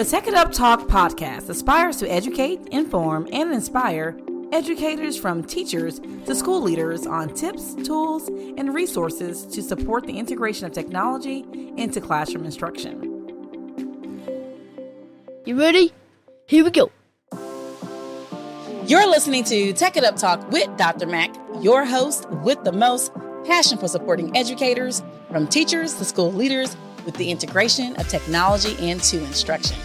The Tech It Up Talk podcast aspires to educate, inform, and inspire educators from teachers to school leaders on tips, tools, and resources to support the integration of technology into classroom instruction. You ready? Here we go. You're listening to Tech It Up Talk with Dr. Mac, your host with the most passion for supporting educators from teachers to school leaders with the integration of technology into instruction.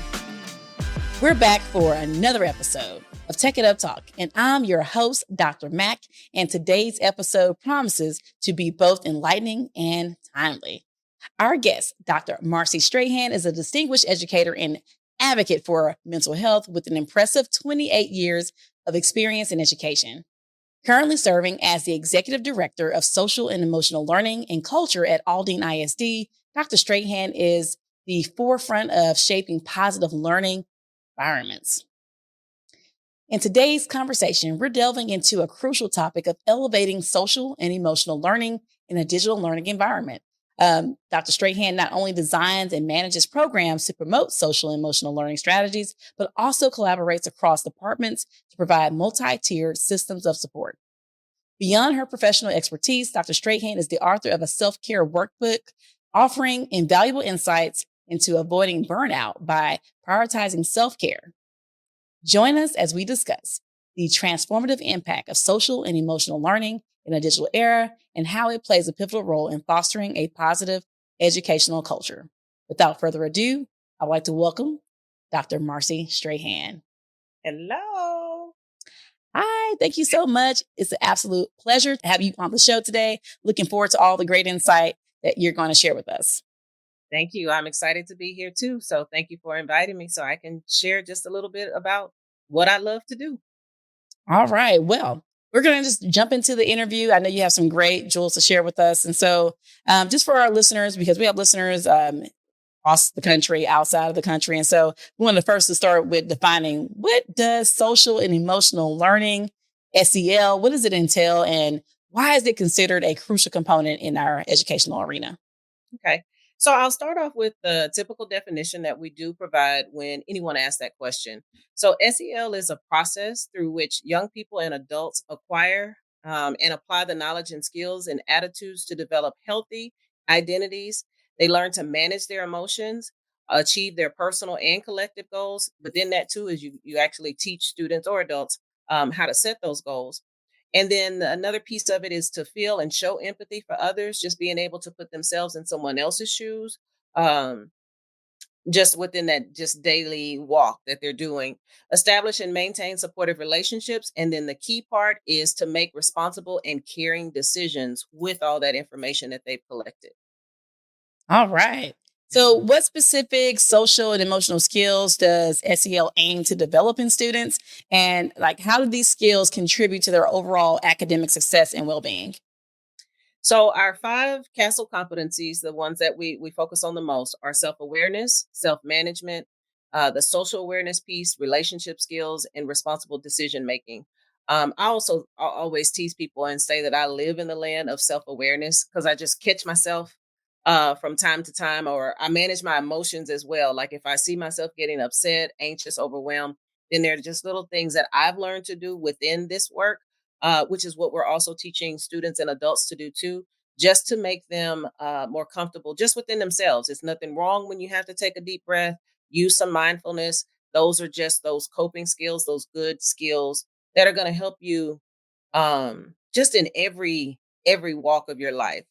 We're back for another episode of Tech It Up Talk, and I'm your host, Dr. Mac, and today's episode promises to be both enlightening and timely. Our guest, Dr. Marcie Strahan, is a distinguished educator and advocate for mental health with an impressive 28 years of experience in education. Currently serving as the Executive Director of Social and Emotional Learning and Culture at Aldine ISD, Dr. Strahan is the forefront of shaping positive learning environments. In today's conversation, we're delving into a crucial topic of elevating social and emotional learning in a digital learning environment. Dr. Strahan not only designs and manages programs to promote social and emotional learning strategies, but also collaborates across departments to provide multi-tiered systems of support. Beyond her professional expertise, Dr. Strahan is the author of a self-care workbook offering invaluable insights into avoiding burnout by prioritizing self-care. Join us as we discuss the transformative impact of social and emotional learning in a digital era and how it plays a pivotal role in fostering a positive educational culture. Without further ado, I'd like to welcome Dr. Marcie Strahan. Hello. Hi, thank you so much. It's an absolute pleasure to have you on the show today. Looking forward to all the great insight that you're going to share with us. Thank you. I'm excited to be here too. So thank you for inviting me so I can share just a little bit about what I love to do. All right. Well, we're going to just jump into the interview. I know you have some great jewels to share with us. And so just for our listeners, because we have listeners across the country, outside of the country. And so we wanted first to start with defining what does social and emotional learning, SEL, what does it entail and why is it considered a crucial component in our educational arena? Okay. So I'll start off with the typical definition that we do provide when anyone asks that question. So SEL is a process through which young people and adults acquire and apply the knowledge and skills and attitudes to develop healthy identities. They learn to manage their emotions, achieve their personal and collective goals. But then that too is you actually teach students or adults how to set those goals. And then another piece of it is to feel and show empathy for others, just being able to put themselves in someone else's shoes, just within that just daily walk that they're doing. Establish and maintain supportive relationships. And then the key part is to make responsible and caring decisions with all that information that they've collected. All right. So what specific social and emotional skills does SEL aim to develop in students? And how do these skills contribute to their overall academic success and well-being? So our 5 castle competencies, the ones that we focus on the most are self-awareness, self-management, the social awareness piece, relationship skills, and responsible decision-making. I always tease people and say that I live in the land of self-awareness because I just catch myself from time to time, or I manage my emotions as well. Like if I see myself getting upset, anxious, overwhelmed, then there are just little things that I've learned to do within this work, which is what we're also teaching students and adults to do too, just to make them more comfortable just within themselves. It's nothing wrong when you have to take a deep breath, use some mindfulness. Those are just those coping skills, those good skills that are going to help you just in every walk of your life.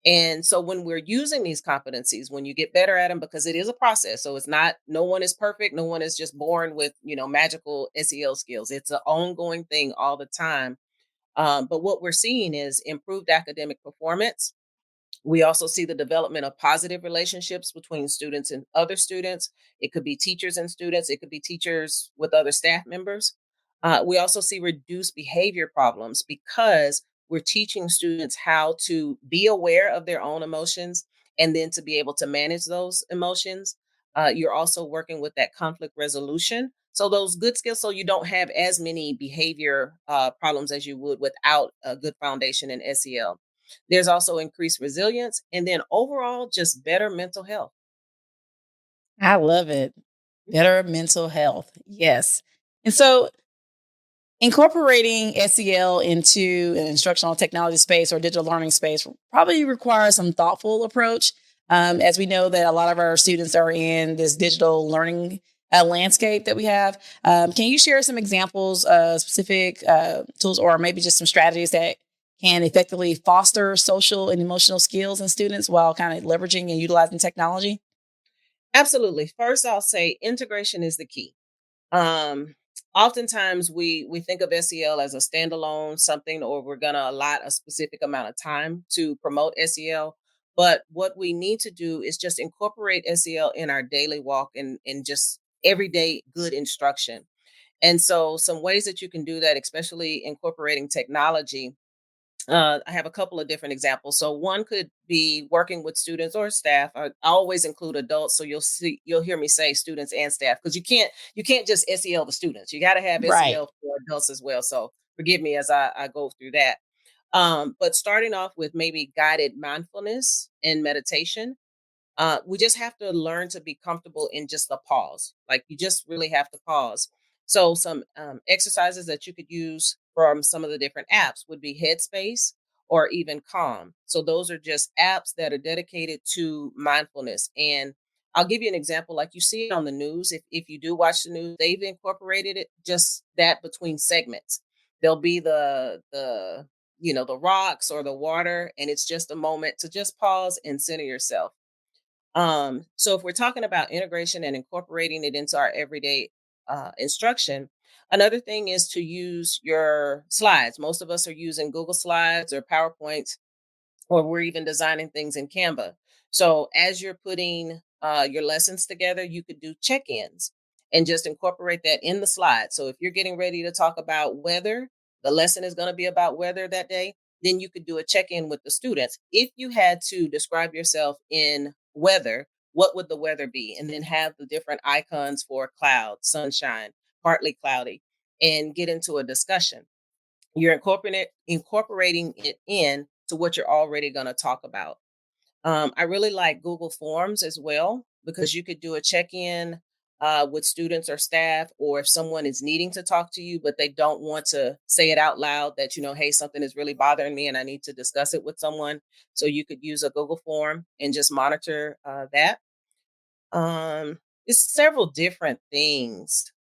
And so when we're using these competencies, when you get better at them, because it is a process, so it's not, no one is perfect. No one is just born with, magical SEL skills. It's an ongoing thing all the time. But what we're seeing is improved academic performance. We also see the development of positive relationships between students and other students. It could be teachers and students. It could be teachers with other staff members. We also see reduced behavior problems because we're teaching students how to be aware of their own emotions and then to be able to manage those emotions. You're also working with that conflict resolution. So those good skills, so you don't have as many behavior problems as you would without a good foundation in SEL. There's also increased resilience and then overall just better mental health. I love it. Better mental health. Yes. And so incorporating SEL into an instructional technology space or digital learning space probably requires some thoughtful approach. As we know that a lot of our students are in this digital learning landscape that we have. Can you share some examples of specific tools or maybe just some strategies that can effectively foster social and emotional skills in students while kind of leveraging and utilizing technology? Absolutely. First, I'll say integration is the key. Um, Oftentimes we think of SEL as a standalone something, or we're going to allot a specific amount of time to promote SEL. But what we need to do is just incorporate SEL in our daily walk and just everyday good instruction. And so, some ways that you can do that, especially incorporating technology, I have a couple of different examples. So one could be working with students or staff. I always include adults, so you'll hear me say students and staff, because you can't just SEL the students. You got to have Right. SEL for adults as well. So forgive me as I go through that. But starting off with maybe guided mindfulness and meditation, we just have to learn to be comfortable in just the pause. Like, you just really have to pause. So some exercises that you could use from some of the different apps would be Headspace or even Calm. So those are just apps that are dedicated to mindfulness. And I'll give you an example. Like, you see it on the news. If you do watch the news, they've incorporated it just that between segments. There'll be the rocks or the water, and it's just a moment to just pause and center yourself. So if we're talking about integration and incorporating it into our everyday instruction, another thing is to use your slides. Most of us are using Google Slides or PowerPoint, or we're even designing things in Canva. So as you're putting your lessons together, you could do check-ins and just incorporate that in the slide. So if you're getting ready to talk about weather, the lesson is going to be about weather that day, then you could do a check-in with the students. If you had to describe yourself in weather, what would the weather be? And then have the different icons for cloud, sunshine, partly cloudy, and get into a discussion. You're incorporating it in to what you're already going to talk about. I really like Google Forms as well, because you could do a check-in with students or staff, or if someone is needing to talk to you, but they don't want to say it out loud, that, hey, something is really bothering me and I need to discuss it with someone. So you could use a Google form and just monitor that. Um, it's several different things.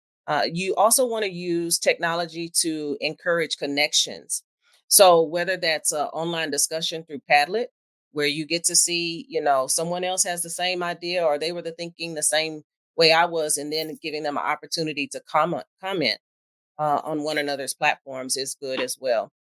You also want to use technology to encourage connections. So whether that's an online discussion through Padlet, where you get to see, someone else has the same idea, or they were thinking the same way I was, and then giving them an opportunity to comment on one another's platforms is good as well.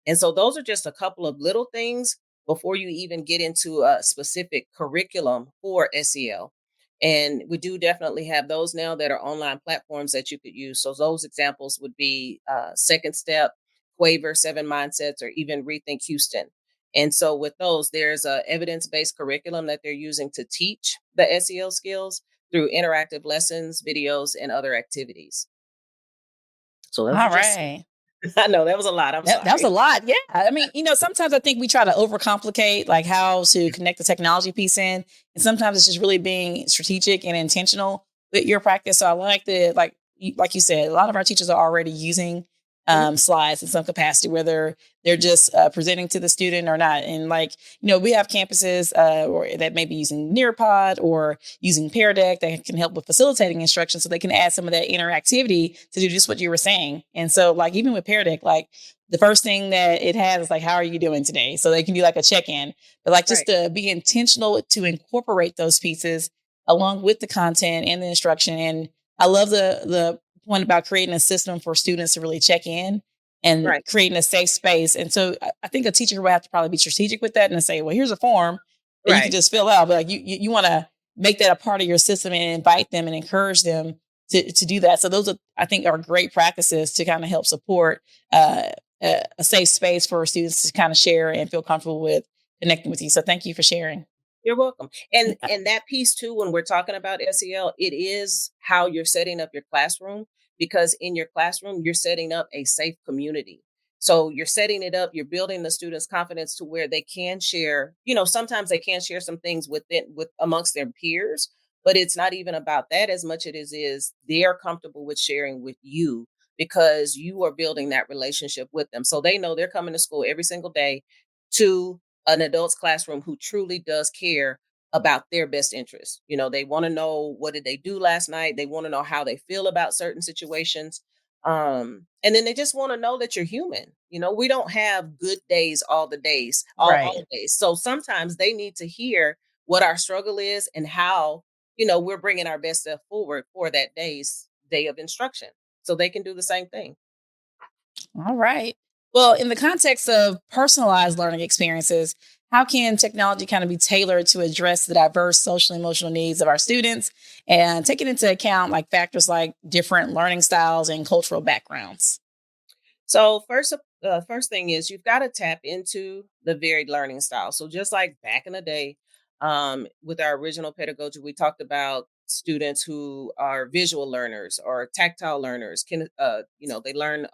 And so those are just a couple of little things before you even get into a specific curriculum for SEL. And we do definitely have those now that are online platforms that you could use. So those examples would be Second Step, Quaver, Seven Mindsets, or even Rethink Houston. And so with those, there's a evidence-based curriculum that they're using to teach the SEL skills through interactive lessons, videos, and other activities. So those are All just, right. I know that was a lot. I'm That was a sorry. lot. Yeah. I mean, sometimes I think we try to overcomplicate like how to connect the technology piece in. And sometimes it's just really being strategic and intentional with your practice. So I like like you said, a lot of our teachers are already using Mhm. slides in some capacity, whether they're just presenting to the student or not. And we have campuses or that may be using Nearpod or using Pear Deck that can help with facilitating instruction, so they can add some of that interactivity to do just what you were saying. And so like even with Pear Deck, like the first thing that it has is like, how are you doing today? So they can do like a check-in, but like just Right. to be intentional to incorporate those pieces along with the content and the instruction. And I love the point about creating a system for students to really check in and Right. creating a safe space. And so I think a teacher will have to probably be strategic with that and say, well, here's a form that you can Right. just fill out. But like you want to make that a part of your system and invite them and encourage them to do that. So those I think are great practices to kind of help support a safe space for students to kind of share and feel comfortable with connecting with you. So thank you for sharing. You're welcome. And that piece too, when we're talking about SEL, it is how you're setting up your classroom, because in your classroom, you're setting up a safe community. So you're setting it up, you're building the students' confidence to where they can share, sometimes they can share some things with amongst their peers, But it's not even about that as much as it is they're comfortable with sharing with you because you are building that relationship with them. So they know they're coming to school every single day to an adult's classroom who truly does care about their best interest. They want to know, what did they do last night? They want to know how they feel about certain situations. And then they just want to know that you're human. We don't have good days all the days, all Right. days. So sometimes they need to hear what our struggle is and how, we're bringing our best stuff forward for that day of instruction. So they can do the same thing. All right. Well, in the context of personalized learning experiences, how can technology kind of be tailored to address the diverse social and emotional needs of our students and taking into account like factors like different learning styles and cultural backgrounds? So first thing is you've got to tap into the varied learning style. So just like back in the day, with our original pedagogy, we talked about students who are visual learners or tactile learners. They learn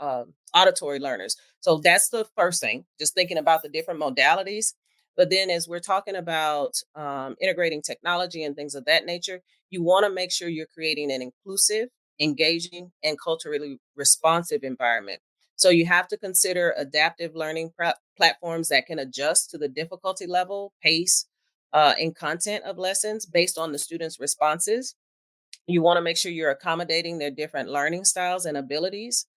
auditory learners. So that's the first thing. Just thinking about the different modalities. But then, as we're talking about integrating technology and things of that nature, you want to make sure you're creating an inclusive, engaging, and culturally responsive environment. So you have to consider adaptive learning platforms that can adjust to the difficulty level, pace, and content of lessons based on the students' responses. You want to make sure you're accommodating their different learning styles and abilities.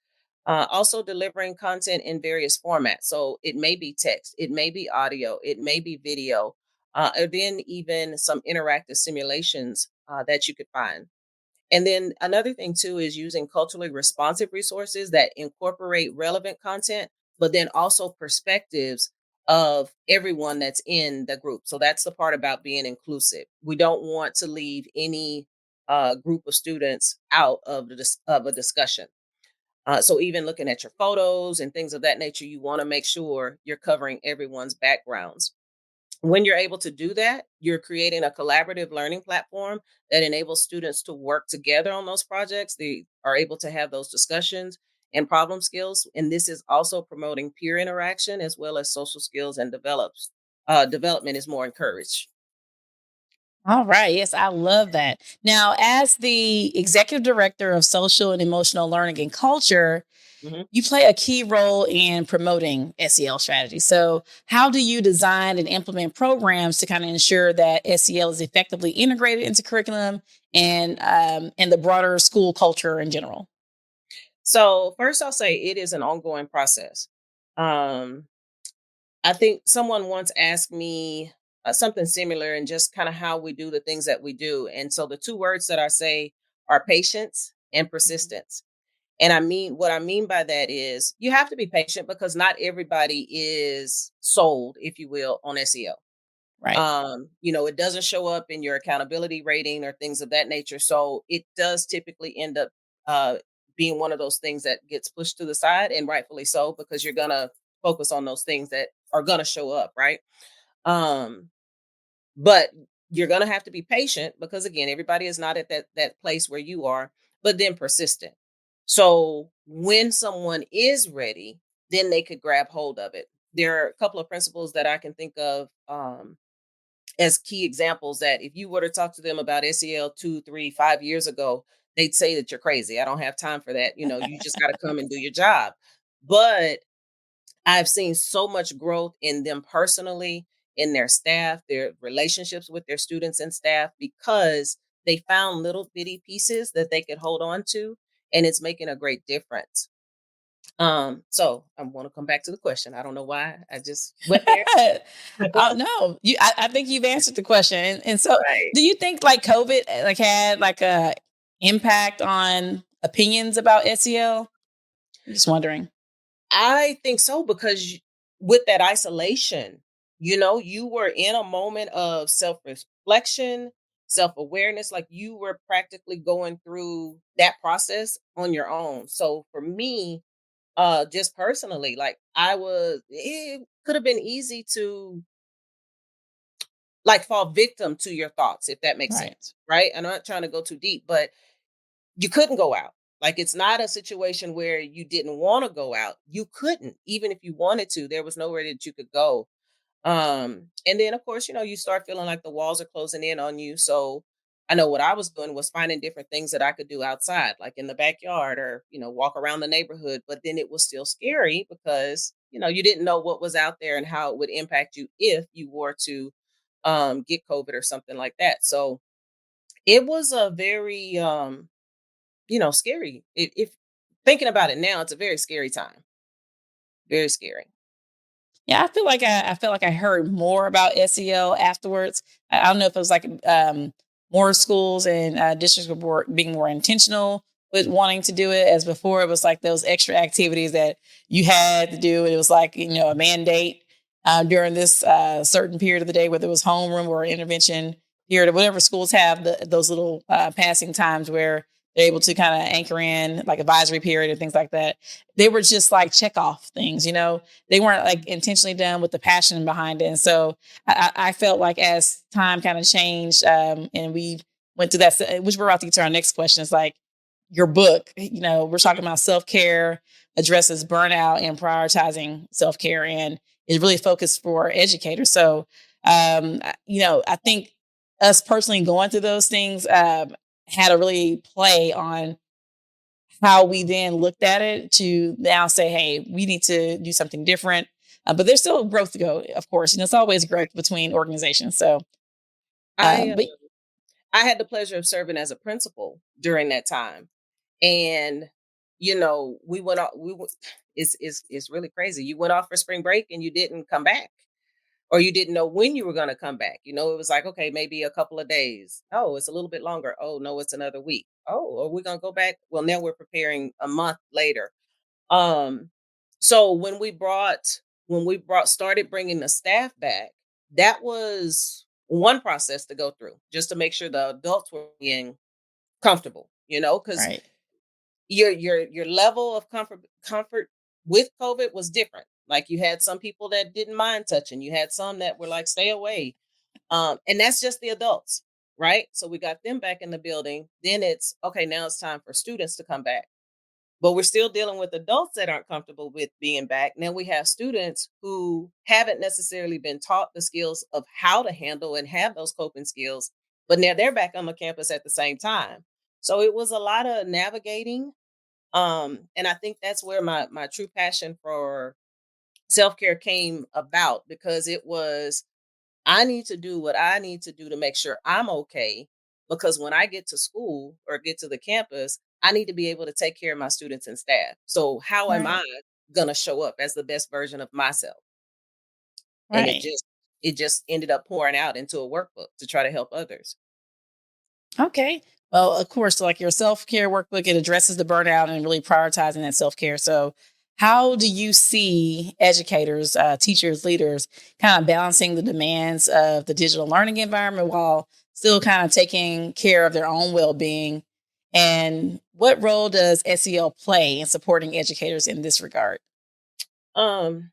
Also delivering content in various formats. So it may be text, it may be audio, it may be video, or then even some interactive simulations that you could find. And then another thing too is using culturally responsive resources that incorporate relevant content, but then also perspectives of everyone that's in the group. So that's the part about being inclusive. We don't want to leave any group of students out of of a discussion. So even looking at your photos and things of that nature, you want to make sure you're covering everyone's backgrounds. When you're able to do that, you're creating a collaborative learning platform that enables students to work together on those projects. They are able to have those discussions and problem skills. And this is also promoting peer interaction as well as social skills and development is more encouraged. All right. Yes, I love that. Now, as the executive director of social and emotional learning and culture, Mhm. you play a key role in promoting SEL strategy. So, how do you design and implement programs to kind of ensure that SEL is effectively integrated into curriculum and the broader school culture in general? So first I'll say it is an ongoing process. Um, I think someone once asked me something similar and just kind of how we do the things that we do. And so the two words that I say are patience and Mhm. persistence. And what I mean by that is you have to be patient because not everybody is sold, if you will, on SEO. Right. It doesn't show up in your accountability rating or things of that nature. So it does typically end up uh, being one of those things that gets pushed to the side, and rightfully so, because you're gonna focus on those things that are gonna show up, right? Um, but you're gonna have to be patient because again, everybody is not at that place where you are, but then persistent. So when someone is ready, then they could grab hold of it. There are a couple of principles that I can think of as key examples that if you were to talk to them about SEL 2, 3, 5 years ago, they'd say that you're crazy. I don't have time for that. You just got to come and do your job. But I've seen so much growth in them personally, in their staff, their relationships with their students and staff, because they found little bitty pieces that they could hold on to, and it's making a great difference. So I want to come back to the question. I don't know why I just went there. Oh no, I think you've answered the question. And so, Right. do you think like COVID like had like a impact on opinions about SEL? I'm just wondering. I think so because with that isolation, you were in a moment of self reflection, self awareness, like you were practically going through that process on your own. So for me, just personally, like it could have been easy to like fall victim to your thoughts, if that makes Right. sense. Right. I'm not trying to go too deep, but you couldn't go out. Like it's not a situation where you didn't want to go out. You couldn't, even if you wanted to. There was nowhere that you could go. And then of course, you start feeling like the walls are closing in on you. So I know what I was doing was finding different things that I could do outside, like in the backyard or, walk around the neighborhood. But then it was still scary because, you didn't know what was out there and how it would impact you if you were to get COVID or something like that. So it was a very, scary. If thinking about it now, it's a very scary time. Very scary. Yeah, I feel like I felt like I heard more about SEL afterwards. I don't know if it was like more schools and districts were being more intentional with wanting to do it, as before it was like those extra activities that you had to do. And it was like, a mandate during this certain period of the day, whether it was homeroom or intervention period or whatever schools have those little passing times where they're able to kind of anchor in like advisory period and things like that. They were just like check off things, they weren't like intentionally done with the passion behind it. And so I felt like as time kind of changed and we went to that, which we're about to get to our next question, is like your book, we're talking about self-care, addresses burnout and prioritizing self-care, and is really focused for educators. So, I think us personally going through those things had a really play on how we then looked at it to now say, hey, we need to do something different. But there's still growth to go, of course. It's always growth between organizations. So, I but I had the pleasure of serving as a principal during that time, and we went off. It's really crazy. You went off for spring break and you didn't come back, or you didn't know when you were going to come back. It was like, okay, maybe a couple of days. Oh, it's a little bit longer. Oh no, it's another week. Oh, are we going to go back? Well, now we're preparing a month later. Um, so when we started bringing the staff back, that was one process to go through, just to make sure the adults were being comfortable, because right, your level of comfort with COVID was different. Like you had some people that didn't mind touching, you had some that were like, stay away. And that's just the adults, right? So we got them back in the building. Then it's okay, now it's time for students to come back. But we're still dealing with adults that aren't comfortable with being back. Now we have students who haven't necessarily been taught the skills of how to handle and have those coping skills, but now they're back on the campus at the same time. So it was a lot of navigating. And I think that's where my true passion for self-care came about, because it was, I need to do what I need to do to make sure I'm okay. Because when I get to school or get to the campus, I need to be able to take care of my students and staff. So how am right, I going to show up as the best version of myself? And it right. just it just ended up pouring out into a workbook to try to help others. Okay. Well, of course, like your self care workbook, it addresses the burnout and really prioritizing that self care. So, how do you see educators, teachers, leaders kind of balancing the demands of the digital learning environment while still kind of taking care of their own well being? And what role does SEL play in supporting educators in this regard? Um,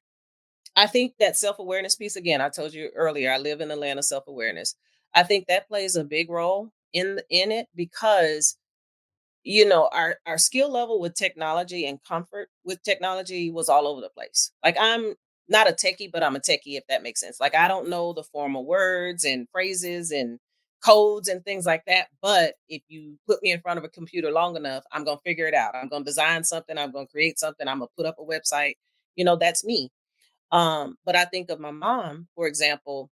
I think that self-awareness piece, again, I told you earlier, I live in Atlanta, self-awareness. I think that plays a big role in it, because our skill level with technology and comfort with technology was all over the place. Like, I'm not a techie, but I'm a techie, if that makes sense. Like, I don't know the formal words and phrases and codes and things like that, but if you put me in front of a computer long enough, I'm going to figure it out. I'm going to design something, I'm going to create something, I'm going to put up a website. That's me. But I think of my mom, for example,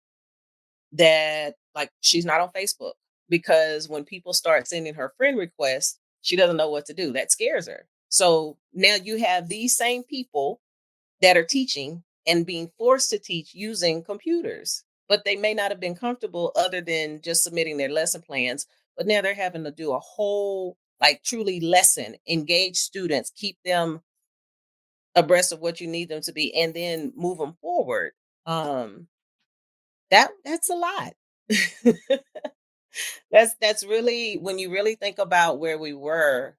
that like she's not on Facebook, because when people start sending her friend requests, she doesn't know what to do. That scares her. So now you have these same people that are teaching and being forced to teach using computers, but they may not have been comfortable other than just submitting their lesson plans. But now they're having to do a whole, like, truly lesson, engage students, keep them abreast of what you need them to be, and then move them forward. Um, that's a lot. That's really, when you really think about where we were.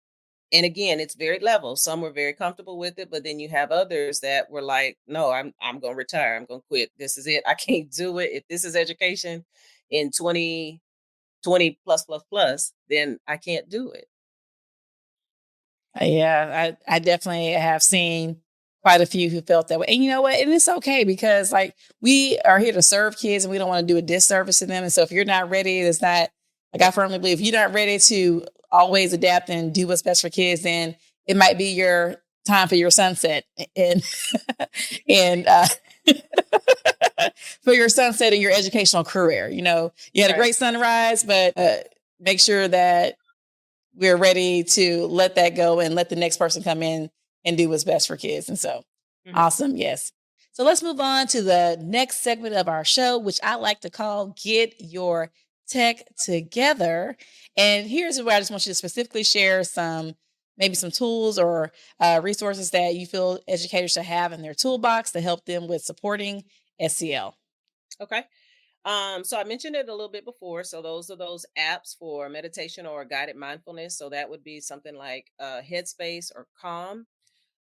And again, it's very level. Some were very comfortable with it, but then you have others that were like, "No, I'm going to retire. I'm going to quit. This is it. I can't do it. If this is education in 2020 plus plus plus, then I can't do it." Yeah, I definitely have seen quite a few who felt that way. And you know what? And it's okay because like we are here to serve kids and we don't want to do a disservice to them. And so if you're not ready, it's not, Like I firmly believe if you're not ready to always adapt and do what's best for kids, then it might be your time for your sunset and and for your sunset in your educational career. You had a Right. great sunrise, but make sure that we're ready to let that go and let the next person come in and do what's best for kids. And so, awesome. Yes. So let's move on to the next segment of our show, which I like to call Get Your Tech Together. And here's where I just want you to specifically share maybe some tools or resources that you feel educators should have in their toolbox to help them with supporting SEL. Okay. So I mentioned it a little bit before. So those are those apps for meditation or guided mindfulness. So that would be something like Headspace or Calm.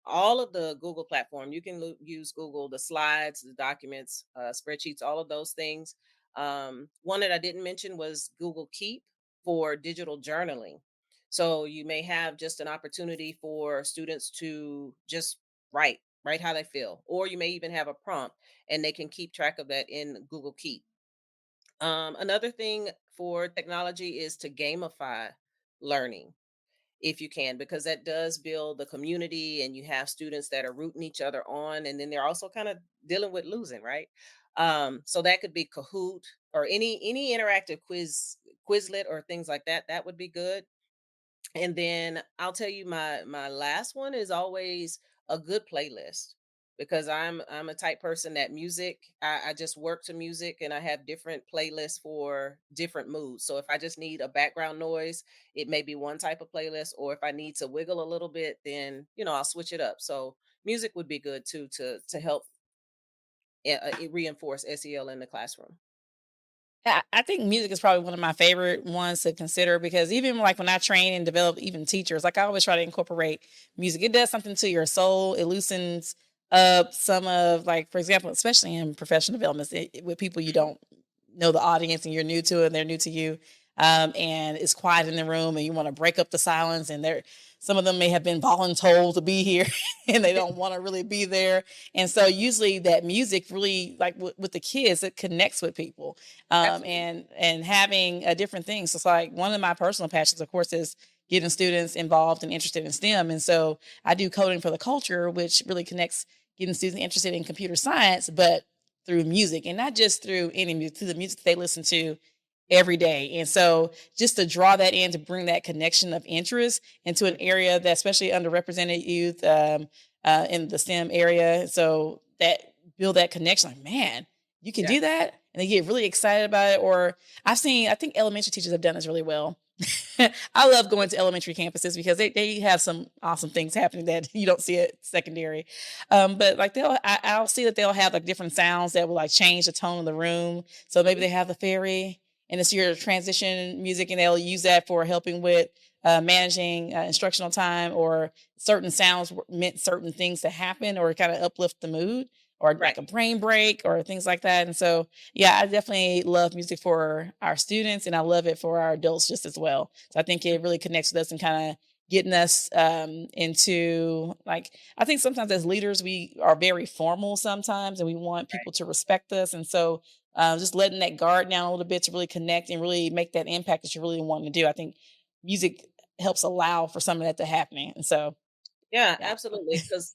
All of the Google platform, you can use Google, the slides, the documents, spreadsheets, all of those things. One that I didn't mention was Google Keep for digital journaling. So you may have just an opportunity for students to just write how they feel, or you may even have a prompt and they can keep track of that in Google Keep. Another thing for technology is to gamify learning if you can, because that does build the community and you have students that are rooting each other on. And then they're also kind of dealing with losing, right? So that could be Kahoot or any interactive Quizlet or things like that. That would be good. And then I'll tell you my last one is always a good playlist because I'm a type person that music I just work to music and I have different playlists for different moods. So if I just need a background noise, it may be one type of playlist, or if I need to wiggle a little bit, then I'll switch it up. So music would be good too to help reinforce SEL in the classroom. I think music is probably one of my favorite ones to consider because even like when I train and develop even teachers, like I always try to incorporate music. It does something to your soul. It loosens up some of like, for example, especially in professional development with people you don't know the audience and you're new to it and they're new to you. And it's quiet in the room and you want to break up the silence and some of them may have been voluntold to be here and they don't want to really be there. And so usually that music really like with the kids, it connects with people Absolutely. and having different things. So it's like one of my personal passions, of course, is getting students involved and interested in STEM. And so I do coding for the culture, which really connects getting students interested in computer science, but through music and not just through any music, through the music they listen to every day. And so just to draw that in to bring that connection of interest into an area that especially underrepresented youth in the STEM area. So that build that connection like, man, you can Yeah. do that. And they get really excited about it. Or I think elementary teachers have done this really well. I love going to elementary campuses because they have some awesome things happening that you don't see at secondary. But like I'll see that they'll have like different sounds that will like change the tone of the room. So maybe Mhm. they have the fairy and it's your transition music and they'll use that for helping with managing instructional time or certain sounds meant certain things to happen or kind of uplift the mood or like Right. a brain break or things like that. And so, yeah, I definitely love music for our students and I love it for our adults just as well. So I think it really connects with us and kind of getting us into like, I think sometimes as leaders, we are very formal sometimes and we want people Right. to respect us. And so just letting that guard down a little bit to really connect and really make that impact that you really want to do. I think music helps allow for some of that to happen. And so, Yeah, yeah. absolutely. Because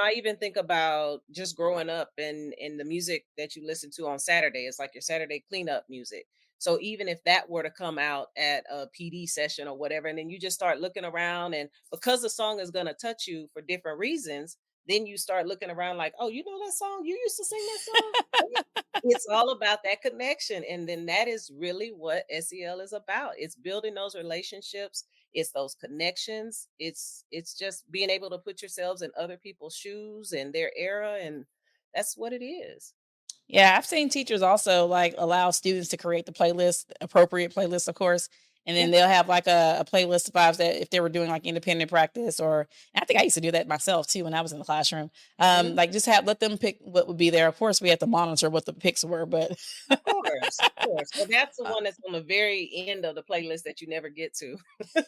I even think about just growing up and the music that you listen to on Saturday. It's like your Saturday cleanup music. So even if that were to come out at a PD session or whatever, and then you just start looking around, and because the song is going to touch you for different reasons, then you start looking around like, oh, you know that song? You used to sing that song? Yeah. It's all about that connection. And then that is really what SEL is about. It's building those relationships, it's those connections, it's just being able to put yourselves in other people's shoes and their era, and that's what it is. Yeah, I've seen teachers also like allow students to create the playlist, appropriate playlist, of course. And Yeah. then they'll have like a playlist of vibes that if they were doing like independent practice, or and I think I used to do that myself too when I was in the classroom. Mhm. Like just let them pick what would be there. Of course, we had to monitor what the picks were, but Of course, but that's the one that's on the very end of the playlist that you never get to.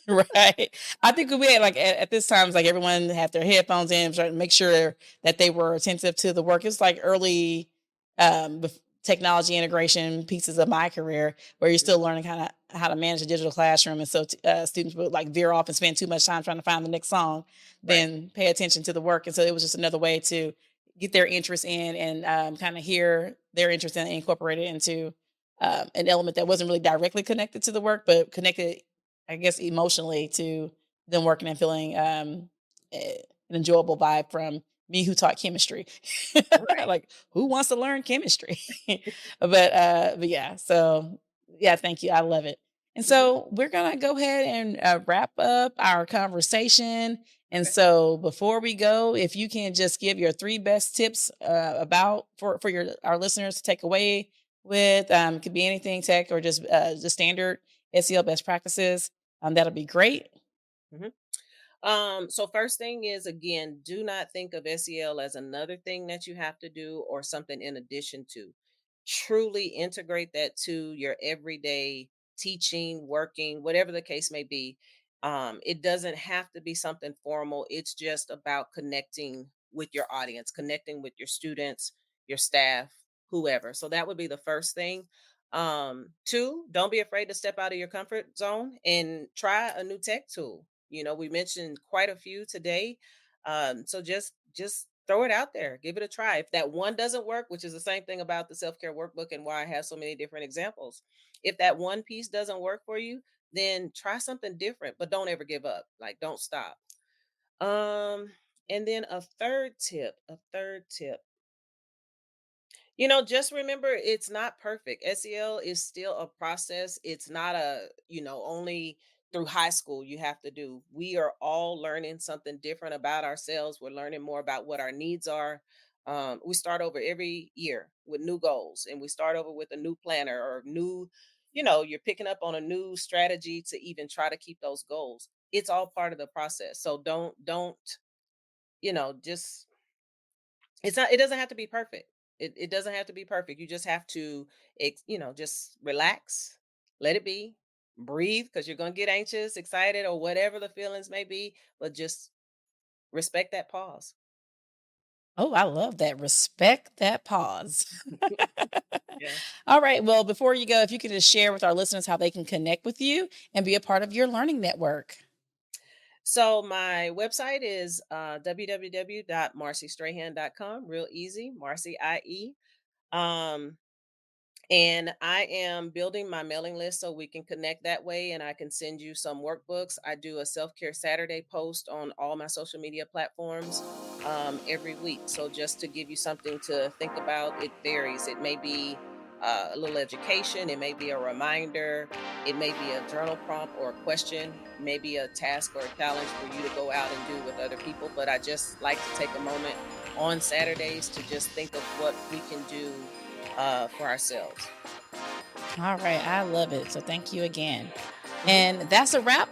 right. I think we had like at this time, it's like everyone had their headphones in, trying to make sure that they were attentive to the work. It's like early technology integration pieces of my career where you're still learning kind of how to manage a digital classroom. And so students would like veer off and spend too much time trying to find the next song, Right. then pay attention to the work. And so it was just another way to get their interest in and kind of hear their interest and incorporate it into an element that wasn't really directly connected to the work, but connected, I guess, emotionally to them working and feeling an enjoyable vibe from me who taught chemistry. Right. Like, who wants to learn chemistry? But yeah, so yeah, thank you. I love it. And Hmm. so we're gonna go ahead and wrap up our conversation. And Okay. so before we go, if you can just give your three best tips about for your our listeners to take away with, it could be anything tech or just the standard SEL best practices, that'll be great. Hmm. So first thing is, again, do not think of SEL as another thing that you have to do or something in addition to. Truly integrate that to your everyday teaching, working, whatever the case may be. It doesn't have to be something formal. It's just about connecting with your audience, connecting with your students, your staff, whoever. So that would be the first thing. Two, don't be afraid to step out of your comfort zone and try a new tech tool. We mentioned quite a few today. So just throw it out there, give it a try. If that one doesn't work, which is the same thing about the self-care workbook and why I have so many different examples. If that one piece doesn't work for you, then try something different, but don't ever give up. Like, don't stop. Um, and then a third tip. Just remember, it's not perfect. SEL is still a process. It's not only through high school you have to do. We are all learning something different about ourselves. We're learning more about what our needs are. We start over every year with new goals, and we start over with a new planner or you're picking up on a new strategy to even try to keep those goals. It's all part of the process. So don't, just it doesn't have to be perfect. It doesn't have to be perfect. You just have to just relax, let it be, breathe, because you're gonna get anxious, excited, or whatever the feelings may be, but just respect that pause. Oh, I love that. Respect that pause. Yeah. All right. Well, before you go, if you could just share with our listeners how they can connect with you and be a part of your learning network. So my website is www.marciestrahan.com. Real easy, Marcie IE. Um, And I am building my mailing list so we can connect that way and I can send you some workbooks. I do a self care Saturday post on all my social media platforms every week. So just to give you something to think about, it varies. It may be a little education, it may be a reminder, it may be a journal prompt or a question, maybe a task or a challenge for you to go out and do with other people. But I just like to take a moment on Saturdays to just think of what we can do for ourselves. All right. I love it. So thank you again. Mhm. And that's a wrap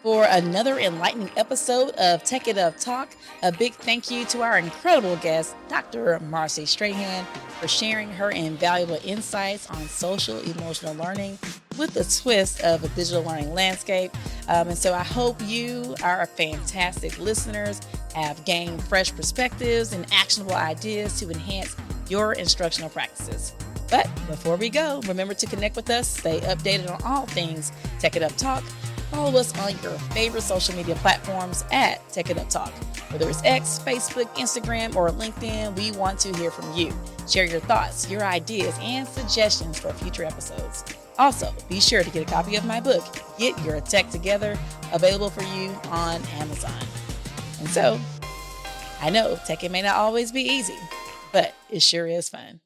for another enlightening episode of Tech It Up Talk. A big thank you to our incredible guest, Dr. Marcie Strahan, for sharing her invaluable insights on social emotional learning with the twist of a digital learning landscape. And so I hope you, our fantastic listeners, have gained fresh perspectives and actionable ideas to enhance your instructional practices. But before we go, remember to connect with us, stay updated on all things Tech It Up Talk. Follow us on your favorite social media platforms at Tech It Up Talk. Whether it's X, Facebook, Instagram, or LinkedIn, we want to hear from you. Share your thoughts, your ideas, and suggestions for future episodes. Also, be sure to get a copy of my book, Get Your Tech Together, available for you on Amazon. And so, I know tech it may not always be easy, but it sure is fun.